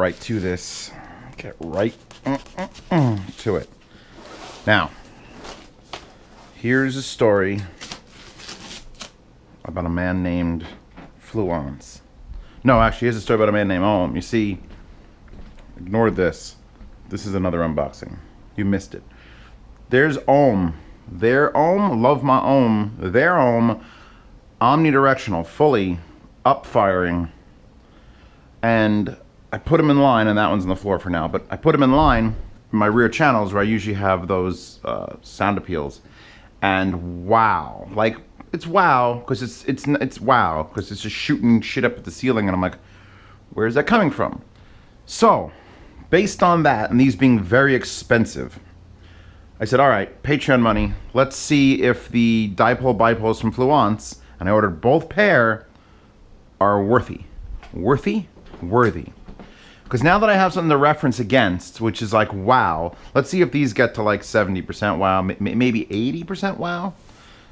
Right to this. Get right to it. Now, here's a story about a man named Fluance. No, actually, here's a story about a man named Ohm. You see, ignore this. This is another unboxing. You missed it. There's Ohm. Their Ohm, love my Ohm. Their Ohm, omnidirectional, fully up-firing. And I put them in line, and that one's on the floor for now, but I put them in line in my rear channels where I usually have those sound appeals. And wow, like, it's wow, because it's wow, because it's just shooting shit up at the ceiling, and I'm like, where's that coming from? So, based on that, and these being very expensive, I said, all right, Patreon money, let's see if the dipole bipoles from Fluance, and I ordered both pair, are worthy. Worthy? Worthy. Because now that I have something to reference against, which is like, wow, let's see if these get to like 70% wow, maybe 80% wow.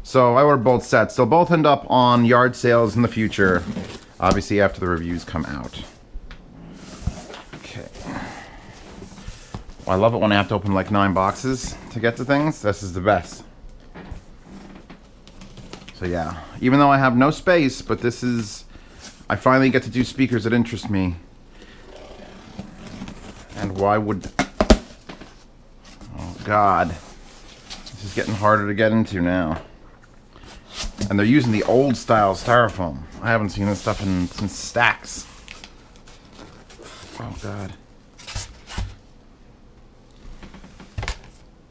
So I ordered both sets. They'll both end up on yard sales in the future, obviously after the reviews come out. Okay. Well, I love it when I have to open like 9 boxes to get to things. This is the best. So yeah, even though I have no space, but this is, I finally get to do speakers that interest me. And why would... Oh God. This is getting harder to get into now. And they're using the old style styrofoam. I haven't seen this stuff since Stacks. Oh God.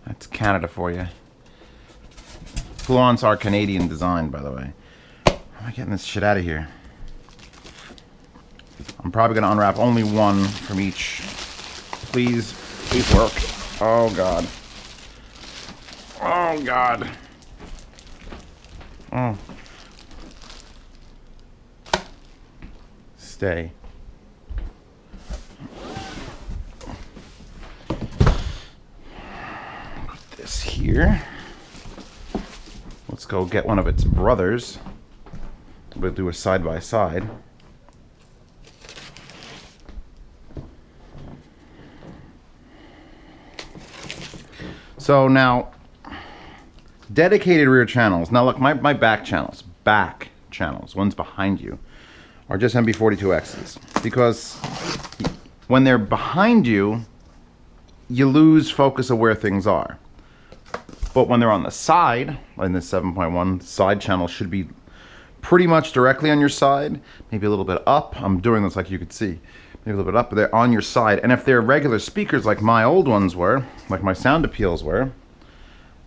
That's Canada for you. Fluance are Canadian design, by the way. How am I getting this shit out of here? I'm probably going to unwrap only one from each. Please work. Oh God. Oh God. Oh. Stay. Put this here. Let's go get one of its brothers. We'll do a side by side. So now, dedicated rear channels. Now look, my back channels, ones behind you, are just MB42Xs. Because when they're behind you, you lose focus of where things are. But when they're on the side, in the 7.1, side channel should be pretty much directly on your side, maybe a little bit up. I'm doing this like you could see. Maybe a little bit up, but they're on your side. And if they're regular speakers like my old ones were, like my sound appeals were,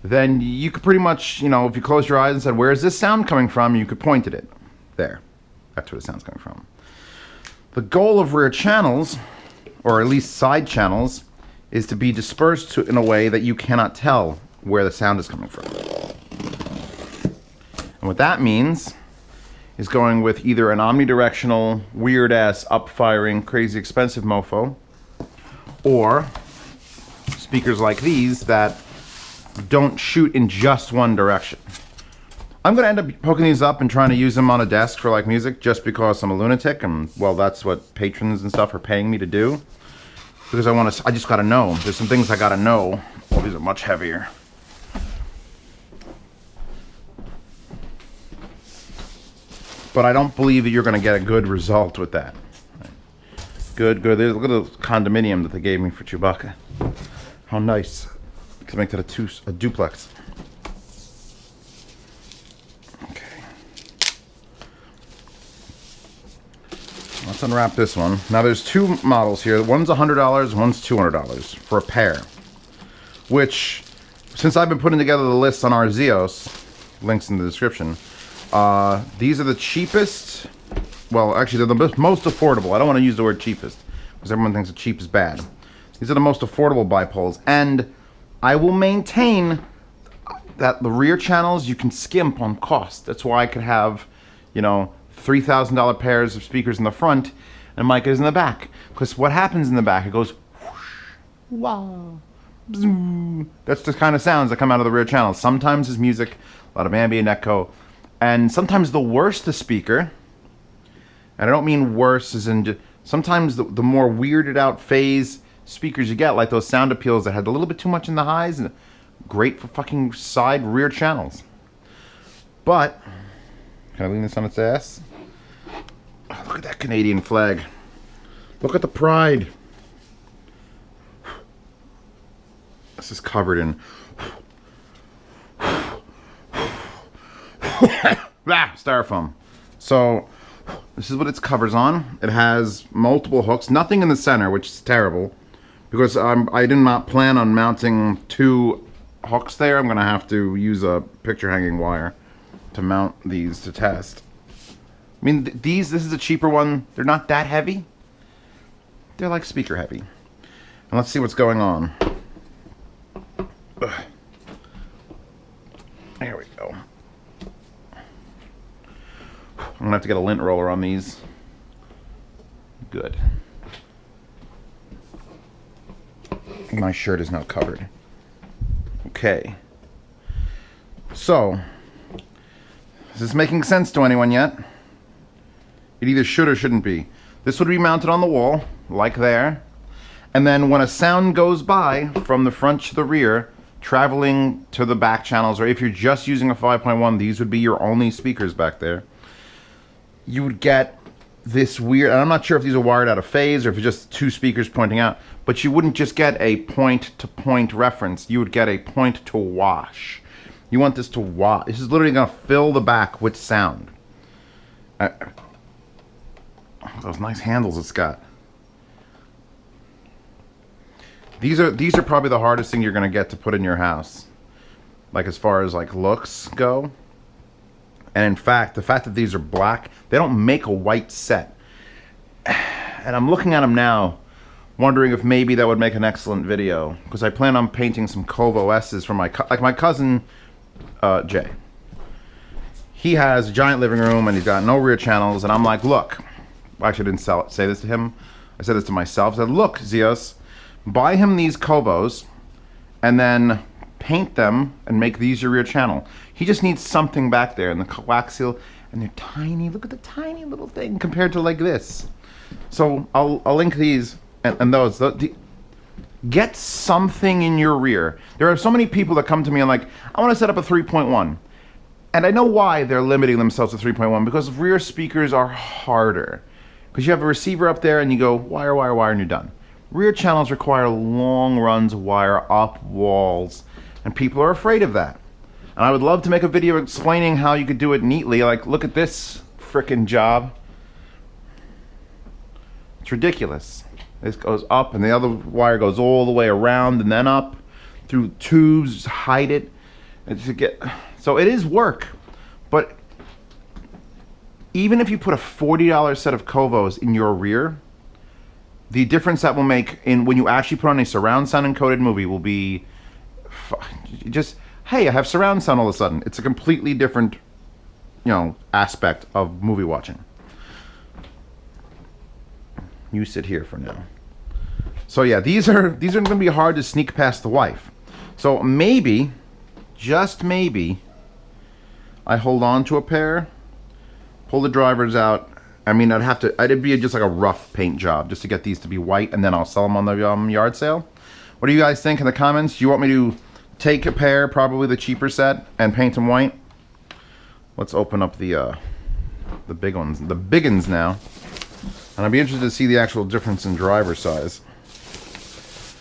then you could pretty much, you know, if you close your eyes and said, where is this sound coming from? You could point at it. There. That's where the sound's coming from. The goal of rear channels, or at least side channels, is to be dispersed in a way that you cannot tell where the sound is coming from. And what that means is going with either an omnidirectional, weird-ass, up-firing, crazy expensive mofo, or speakers like these that don't shoot in just one direction. I'm gonna end up poking these up and trying to use them on a desk for like music just because I'm a lunatic, and well, that's what patrons and stuff are paying me to do. Because I just gotta know. There's some things I gotta know. Oh, these are much heavier. But I don't believe that you're going to get a good result with that. Good. Look at the condominium that they gave me for Chewbacca. How nice. To make that a duplex. Okay. Let's unwrap this one. Now there's 2 models here. One's $100, one's $200 for a pair. Which, since I've been putting together the list on our Zeos, links in the description, these are the cheapest. Well, actually, they're the most affordable. I don't want to use the word cheapest because everyone thinks that cheap is bad. These are the most affordable bipoles, and I will maintain that the rear channels you can skimp on cost. That's why I could have, you know, $3,000 pairs of speakers in the front and micas in the back. Because what happens in the back? It goes whoosh, wow, bzoo. That's the kind of sounds that come out of the rear channels. Sometimes there's music, a lot of ambient echo. And sometimes the worse the speaker, and I don't mean worse as in Sometimes the more weirded out phase speakers you get, like those sound appeals that had a little bit too much in the highs, and great for fucking side rear channels. But, can I lean this on its ass? Oh, look at that Canadian flag. Look at the pride. This is covered in styrofoam. So this is what its covers on. It has multiple hooks, nothing in the center, which is terrible because I did not plan on mounting 2 hooks there. I'm gonna have to use a picture hanging wire to mount these to test. I mean, this is a cheaper one. They're not that heavy. They're like speaker heavy. And let's see what's going on. Ugh. There we go. I'm gonna have to get a lint roller on these. Good. My shirt is now covered. Okay. So, is this making sense to anyone yet? It either should or shouldn't be. This would be mounted on the wall, like there. And then when a sound goes by from the front to the rear, traveling to the back channels, or if you're just using a 5.1, these would be your only speakers back there. You would get this weird, and I'm not sure if these are wired out of phase or if it's just 2 speakers pointing out, but you wouldn't just get a point-to-point reference. You would get a point-to-wash. You want this to wash. This is literally going to fill the back with sound. Those nice handles it's got. These are probably the hardest thing you're going to get to put in your house. Like as far as like looks go. And in fact, the fact that these are black, they don't make a white set. And I'm looking at them now, wondering if maybe that would make an excellent video. Because I plan on painting some Covo S's for my cousin, Jay. He has a giant living room and he's got no rear channels. And I'm like, look, I actually didn't say this to him. I said this to myself. I said, look, Zeos, buy him these Covos and then paint them and make these your rear channel. He just needs something back there, and the coaxial, and they're tiny. Look at the tiny little thing compared to like this. So I'll link these and those. Get something in your rear. There are so many people that come to me and like, I want to set up a 3.1. And I know why they're limiting themselves to 3.1, because rear speakers are harder. Because you have a receiver up there and you go wire, wire, wire, and you're done. Rear channels require long runs of wire up walls, and people are afraid of that. And I would love to make a video explaining how you could do it neatly. Like, look at this frickin' job. It's ridiculous. This goes up and the other wire goes all the way around and then up through tubes, hide it. And to get, so it is work, but even if you put a $40 set of Covos in your rear, the difference that will make in when you actually put on a surround sound encoded movie will be just, hey, I have surround sound all of a sudden. It's a completely different, you know, aspect of movie watching. You sit here for now. So yeah, these are going to be hard to sneak past the wife. So maybe, just maybe, I hold on to a pair, pull the drivers out. I mean, it'd be just like a rough paint job just to get these to be white, and then I'll sell them on the yard sale. What do you guys think in the comments? Do you want me to take a pair, probably the cheaper set, and paint them white? Let's open up the big ones, the big ones now. And I'd be interested to see the actual difference in driver size,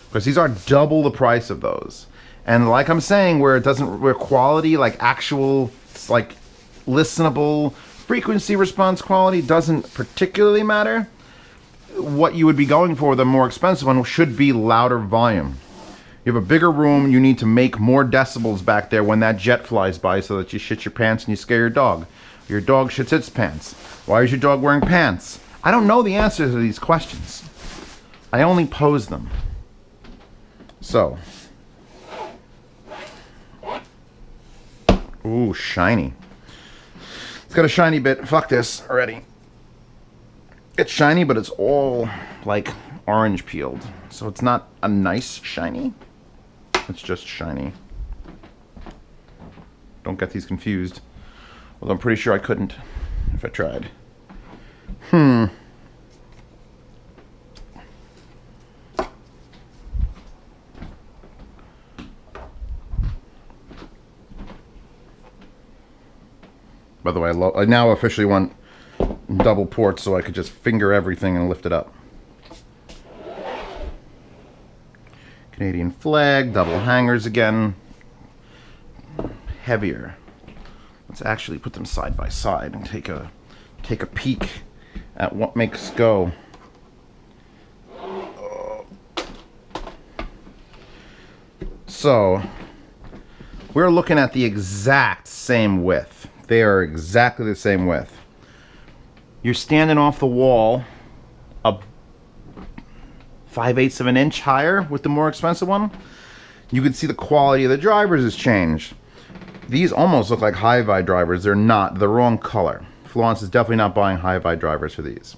because these are double the price of those. And like I'm saying, where quality, like actual, like listenable frequency response quality doesn't particularly matter. What you would be going for, the more expensive one, should be louder volume. You have a bigger room, you need to make more decibels back there when that jet flies by so that you shit your pants and you scare your dog. Your dog shits its pants. Why is your dog wearing pants? I don't know the answers to these questions. I only pose them. So. Ooh, shiny. It's got a shiny bit. Fuck this already. It's shiny, but it's all like orange peeled. So it's not a nice shiny. It's just shiny. Don't get these confused. Although I'm pretty sure I couldn't if I tried. By the way, I now officially want double ports so I could just finger everything and lift it up. Canadian flag, double hangers again. Heavier. Let's actually put them side by side and take a peek at what makes go. So we're looking at the exact same width. They are exactly the same width. You're standing off the wall a 5/8 of an inch higher with the more expensive one. You can see the quality of the drivers has changed. These almost look like Hi-Vi drivers. They're not. They're the wrong color. Fluance is definitely not buying Hi-Vi drivers for these.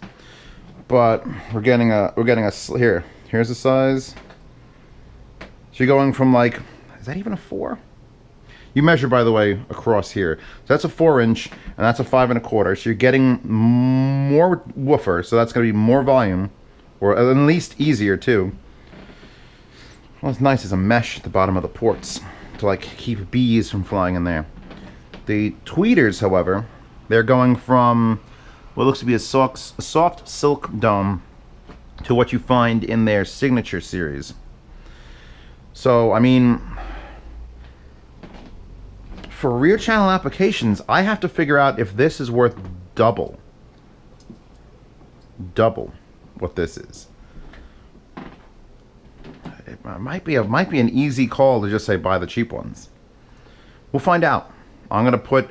But we're getting a here's the size. So you're going from like, is that even a 4? You measure, by the way, across here. So that's a 4-inch, and that's a 5 1/4. So you're getting more woofer, so that's going to be more volume, or at least easier too. What's nice is a mesh at the bottom of the ports to like keep bees from flying in there. The tweeters, however, they're going from what looks to be a soft silk dome to what you find in their signature series. So, I mean, for rear channel applications, I have to figure out if this is worth double what this is. It might be an easy call to just say buy the cheap ones. We'll find out. I'm gonna put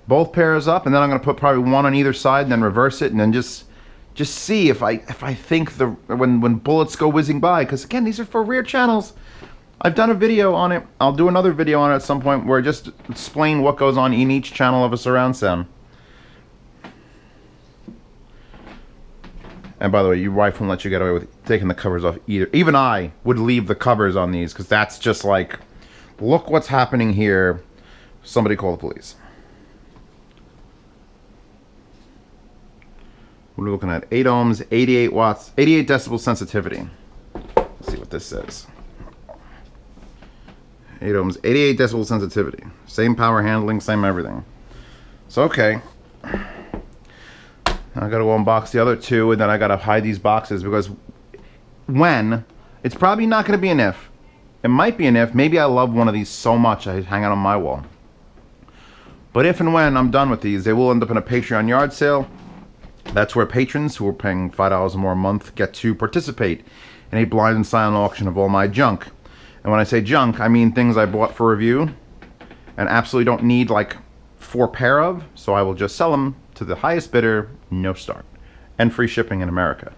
both pairs up, and then I'm gonna put probably one on either side, and then reverse it, and then just see if I think when bullets go whizzing by, because again, these are for rear channels. I've done a video on it. I'll do another video on it at some point where I just explain what goes on in each channel of a surround sound. And by the way, your wife won't let you get away with taking the covers off either. Even I would leave the covers on these, because that's just like, look what's happening here. Somebody call the police. We're looking at 8 ohms, 88 watts, 88 decibel sensitivity. Let's see what this says. 8 ohms, 88 decibel sensitivity. Same power handling, same everything. So, okay. I gotta go unbox the other two, and then I gotta hide these boxes, because when, it's probably not gonna be an if. It might be an if. Maybe I love one of these so much I hang it on my wall. But if and when I'm done with these, they will end up in a Patreon yard sale. That's where patrons who are paying $5 or more a month get to participate in a blind and silent auction of all my junk. And when I say junk, I mean things I bought for review and absolutely don't need like 4 pair of, so I will just sell them to the highest bidder, no start, and free shipping in America.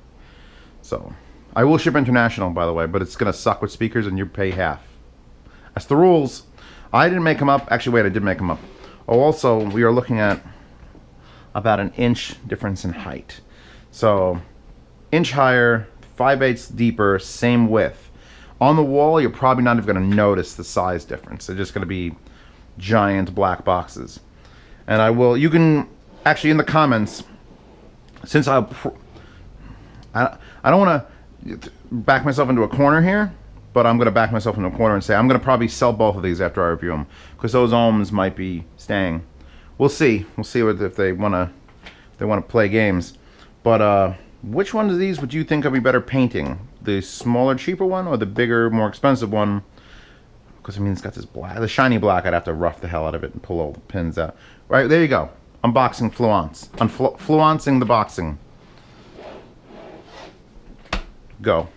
So I will ship international, by the way, but it's gonna suck with speakers and you pay half. That's the rules. I didn't make them up. Actually, wait, I did make them up. Oh, also, we are looking at about an inch difference in height. So inch higher, 5/8 deeper, same width. On the wall, you're probably not even going to notice the size difference. They're just going to be giant black boxes. And I will, you can, actually in the comments, since I don't want to back myself into a corner here, but I'm going to back myself into a corner and say I'm going to probably sell both of these after I review them, because those ohms might be staying. We'll see. We'll see if they want to play games. But which one of these would you think would be better painting? The smaller, cheaper one, or the bigger, more expensive one? Because I mean, it's got this black, the shiny black. I'd have to rough the hell out of it and pull all the pins out. Right there, you go. Unboxing Fluance. Fluancing the boxing. Go.